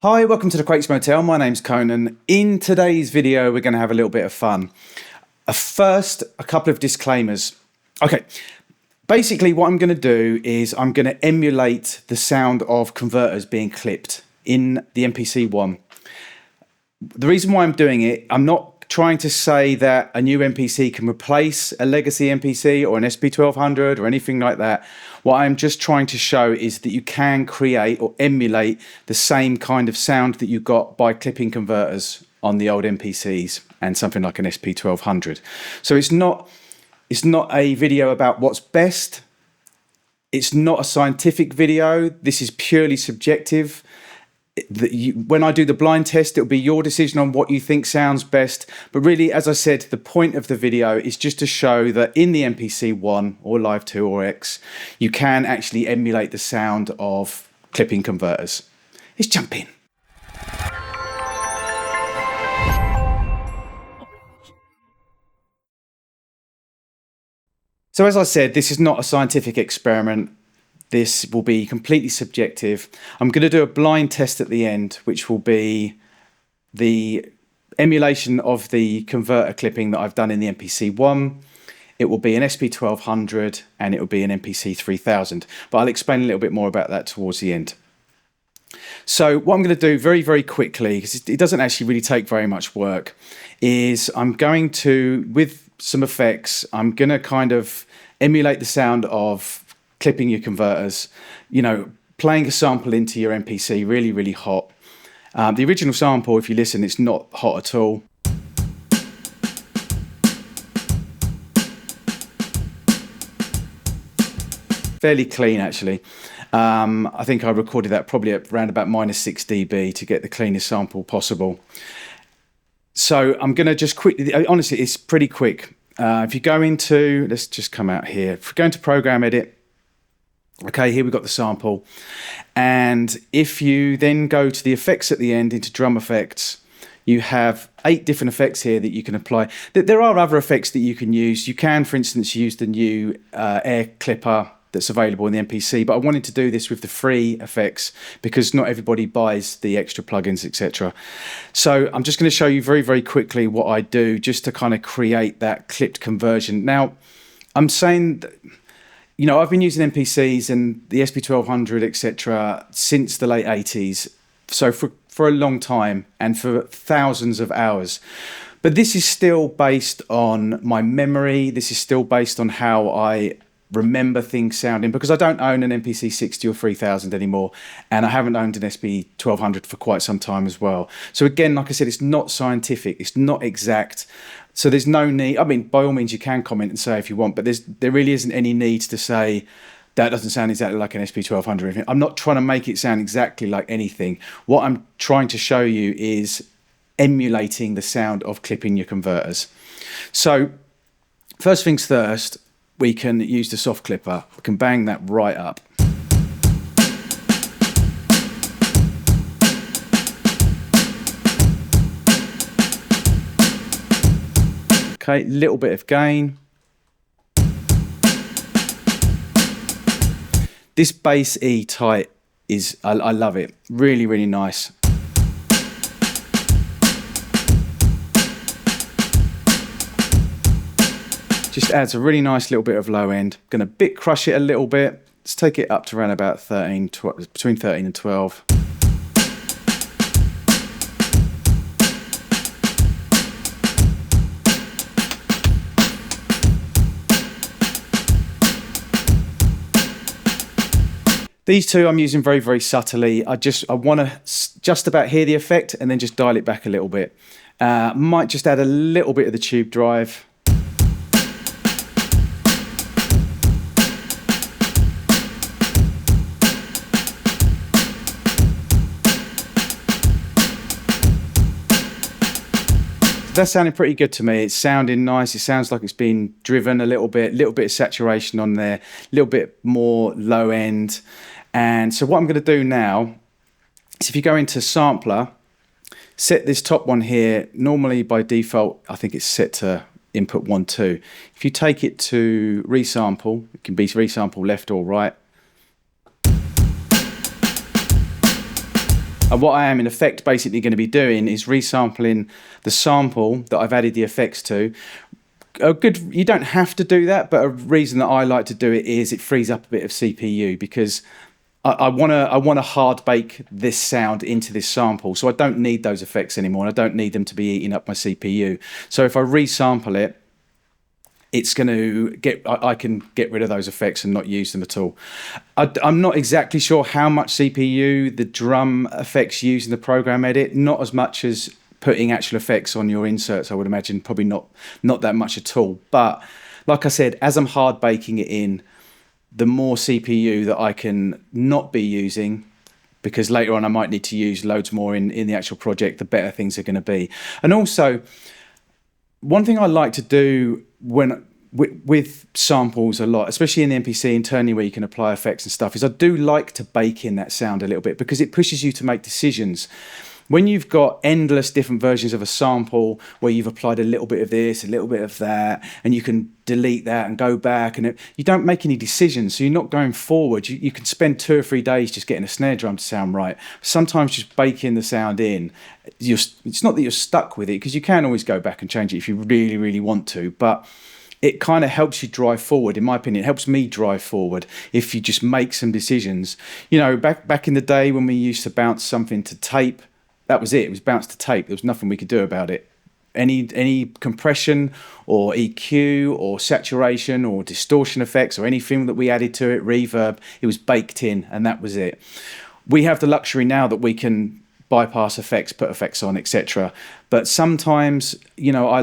Hi, welcome to the Quakes Motel. My name's Conan. In today's video, we're going to have a little bit of fun. First, a couple of disclaimers. Okay, basically what I'm going to do is I'm going to emulate the sound of converters being clipped in the MPC One. The reason why I'm doing it, I'm not trying to say that a new MPC can replace a legacy MPC or an SP1200 or anything like that. What I'm just trying to show is that you can create or emulate the same kind of sound that you got by clipping converters on the old MPCs and something like an SP1200. So it's not a video about what's best. It's not a scientific video. This is purely subjective. When I do the blind test, it'll be your decision on what you think sounds best. But really, as I said, the point of the video is just to show that in the MPC One or Live 2 or X, you can actually emulate the sound of clipping converters. Let's jump in. So as I said, this is not a scientific experiment. This will be completely subjective. I'm going to do a blind test at the end, which will be the emulation of the converter clipping that I've done in the MPC One. It will be an SP1200 and it will be an MPC3000. But I'll explain a little bit more about that towards the end. So what I'm going to do very, very quickly, because it doesn't actually really take very much work, is I'm going to, with some effects, I'm going to kind of emulate the sound of clipping your converters, playing a sample into your MPC really, really hot. The original sample, if you listen, it's not hot at all. Fairly clean, actually. I think I recorded that probably at around about -6 dB to get the cleanest sample possible. So I'm going to just quickly, honestly, it's pretty quick. If you go into, let's just come out here. If we go into Program Edit, okay, here we've got the sample. And if you then go to the effects at the end, into drum effects, you have 8 different effects here that you can apply. There are other effects that you can use. You can, for instance, use the new air clipper that's available in the MPC, but I wanted to do this with the free effects because not everybody buys the extra plugins, etc. So I'm just going to show you very, very quickly what I do just to kind of create that clipped conversion. Now, I'm saying that, I've been using MPCs and the SP1200, etc. since the late 80s, so for a long time and for thousands of hours. But this is still based on my memory. This is still based on how I remember things sounding, because I don't own an MPC 60 or 3000 anymore, and I haven't owned an SP1200 for quite some time as well. So again, like I said, it's not scientific, it's not exact. So there's no need, I mean, by all means you can comment and say if you want, but there really isn't any need to say that doesn't sound exactly like an SP1200. I'm not trying to make it sound exactly like anything. What I'm trying to show you is emulating the sound of clipping your converters. So first things first, we can use the soft clipper. We can bang that right up. Okay, little bit of gain. This bass E tight is, I love it. Really, really nice. Just adds a really nice little bit of low end. Going to bit crush it a little bit. Let's take it up to around about 13, between 13 and 12. These two I'm using very, very subtly. I want to just about hear the effect and then just dial it back a little bit. Might just add a little bit of the tube drive. That's sounding pretty good to me. It's sounding nice. It sounds like it's been driven a little bit of saturation on there, a little bit more low end. And so what I'm going to do now is, if you go into sampler, set this top one here. Normally by default, I think it's set to input 1, 2. If you take it to resample, it can be resample left or right. And what I am in effect basically going to be doing is resampling the sample that I've added the effects to. You don't have to do that, but a reason that I like to do it is it frees up a bit of CPU, because I want to hard bake this sound into this sample, so I don't need those effects anymore, and I don't need them to be eating up my CPU. So if I resample it, it's going to I can get rid of those effects and not use them at all. I'm not exactly sure how much CPU the drum effects use in the program edit. Not as much as putting actual effects on your inserts, I would imagine. Probably not that much at all. But like I said, as I'm hard baking it in, the more CPU that I can not be using, because later on I might need to use loads more in the actual project, the better things are going to be. And also, one thing I like to do with samples a lot, especially in the MPC internally where you can apply effects and stuff, is I do like to bake in that sound a little bit, because it pushes you to make decisions. When you've got endless different versions of a sample where you've applied a little bit of this, a little bit of that, and you can delete that and go back, and you don't make any decisions, so you're not going forward. You can spend 2 or 3 days just getting a snare drum to sound right. Sometimes just baking the sound in, it's not that you're stuck with it, because you can always go back and change it if you really, really want to, but it kind of helps you drive forward. In my opinion, it helps me drive forward if you just make some decisions. You know, back in the day when we used to bounce something to tape, that was it. It was bounced to tape. There was nothing we could do about it. Any compression or EQ or saturation or distortion effects or anything that we added to it, reverb, it was baked in, and that was it. We have the luxury now that we can bypass effects, put effects on, etc. But sometimes, you know, I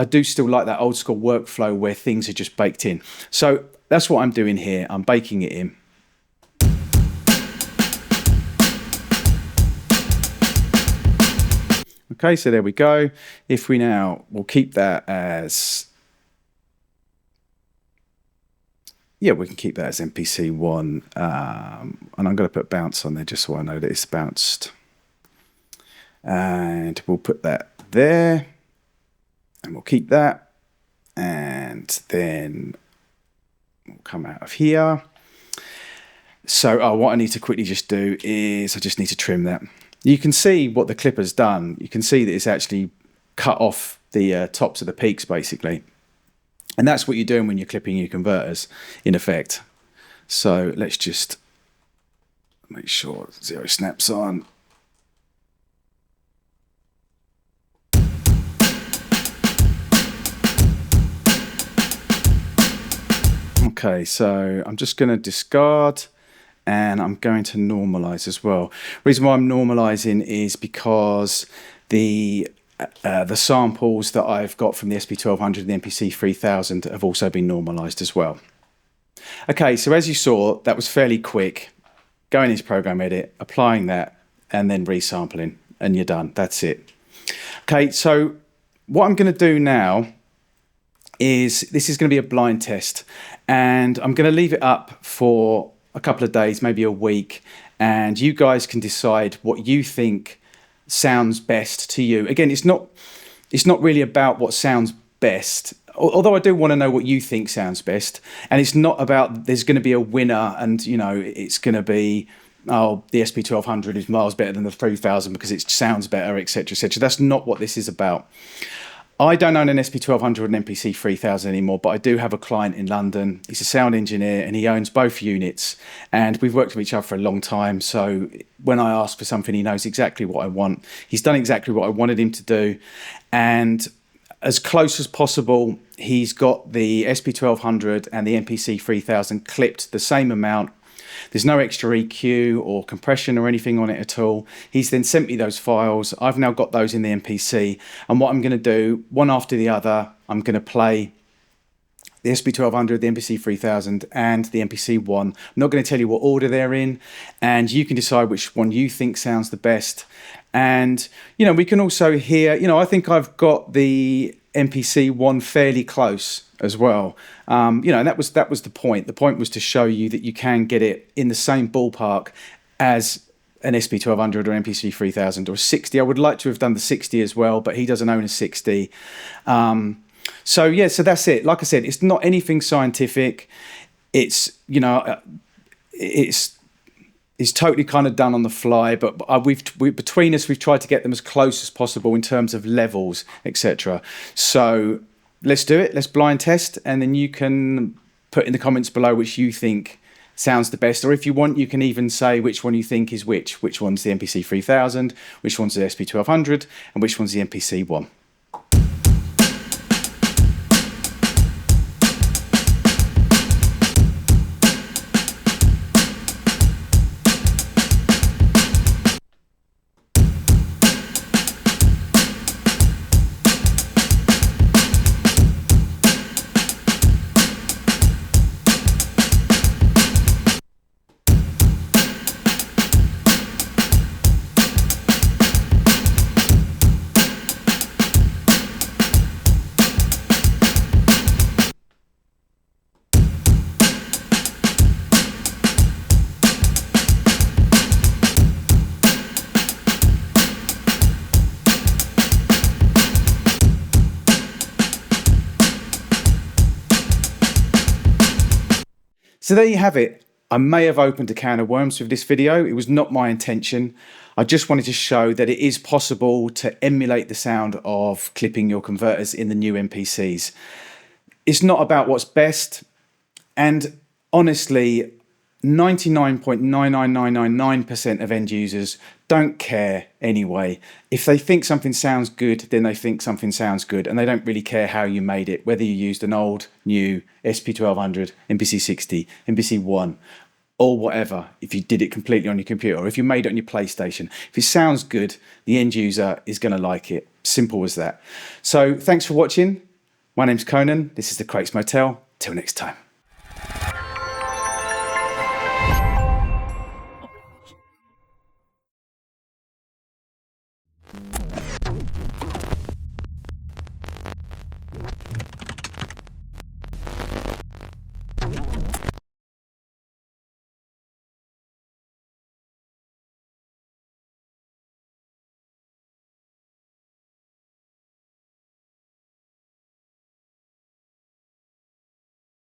do still like that old school workflow where things are just baked in. So that's what I'm doing here. I'm baking it in. Okay, so there we go. If we now, we'll keep that as, yeah, we can keep that as MPC One. And I'm going to put bounce on there just so I know that it's bounced. And we'll put that there. And we'll keep that. And then we'll come out of here. So what I need to quickly just do is I just need to trim that. You can see what the clipper's done. You can see that it's actually cut off the tops of the peaks, basically. And that's what you're doing when you're clipping your converters, in effect. So let's just make sure 0 snaps on. Okay, so I'm just going to discard. And I'm going to normalize as well. Reason why I'm normalizing is because the samples that I've got from the SP1200 and the MPC3000 have also been normalized as well. Okay, so as you saw, that was fairly quick. Going into program edit, applying that, and then resampling, and you're done. That's it. Okay, so what I'm going to do now is, this is going to be a blind test, and I'm going to leave it up for a couple of days, maybe a week, and you guys can decide what you think sounds best to you. Again, it's not really about what sounds best, although I do want to know what you think sounds best. And it's not about there's going to be a winner and, you know, it's going to be, oh, the SP1200 is miles better than the 3000 because it sounds better, etc., etc. That's not what this is about. I don't own an SP1200 and MPC3000 anymore, but I do have a client in London. He's a sound engineer and he owns both units, and we've worked with each other for a long time. So when I ask for something, he knows exactly what I want. He's done exactly what I wanted him to do, and as close as possible, he's got the SP1200 and the MPC3000 clipped the same amount. There's no extra EQ or compression or anything on it at all. He's then sent me those files. I've now got those in the MPC. And what I'm going to do, one after the other, I'm going to play the SP1200, the MPC3000 and the MPC One. I'm not going to tell you what order they're in, and you can decide which one you think sounds the best. And, you know, we can also hear, you know, I think I've got the MPC One fairly close as well. You know, and that was the point. The point was to show you that you can get it in the same ballpark as an SP1200 or MPC3000 or 60. I would like to have done the 60 as well, but he doesn't own a 60. So yeah, so that's it. Like I said, it's not anything scientific. It's, you know, it's is totally kind of done on the fly, but between us, we've tried to get them as close as possible in terms of levels, etc. So let's do it. Let's blind test, and then you can put in the comments below which you think sounds the best, or if you want, you can even say which one you think is which one's the MPC3000, which one's the SP1200, and which one's the MPC One. So there you have it. I may have opened a can of worms with this video. It was not my intention. I just wanted to show that it is possible to emulate the sound of clipping your converters in the new MPCs. It's not about what's best, and honestly, 99.99999% of end users don't care anyway. If they think something sounds good, then they think something sounds good, and they don't really care how you made it, whether you used an old, new SP1200, MPC60, MPC One, or whatever. If you did it completely on your computer, or if you made it on your PlayStation, if it sounds good, the end user is going to like it. Simple as that. So thanks for watching. My name's Conan. This is the Crates Motel. Till next time.